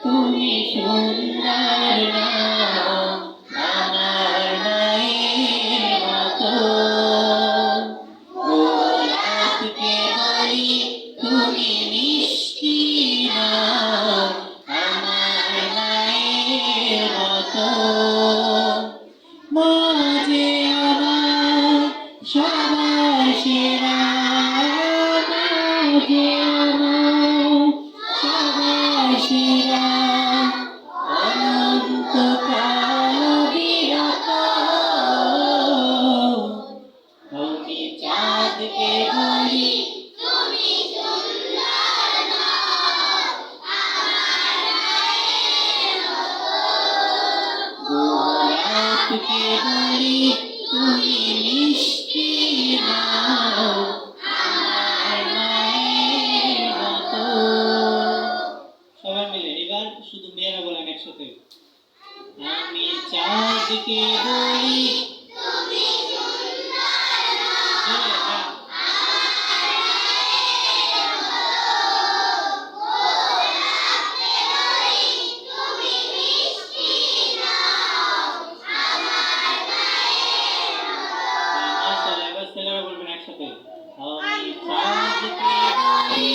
তুমি সুন্দর নাও আমার মায়ের মতো গোলাপকে বলি তুমি মিষ্টি নাও আমার মায়ের মতো মা যে আমার সবার সেরা মা যে আমার সবার সেরা অনন্তকাল বিরত আমি চাঁদকে বলি তুমি সুন্দর নাও আমার মায়ের মতো গোলাপকে বলি তুমি মিষ্টি নাও আমার মায়ের মতো সবাই মিলে এবার শুধু মেয়েরা বলেন একসাথে আমি চাঁদকে বলি তুমি সুন্দর নাও মাশাআল্লাহ এবার ছেলেরা বলবেন একসাথে আমি চাঁদকে বলি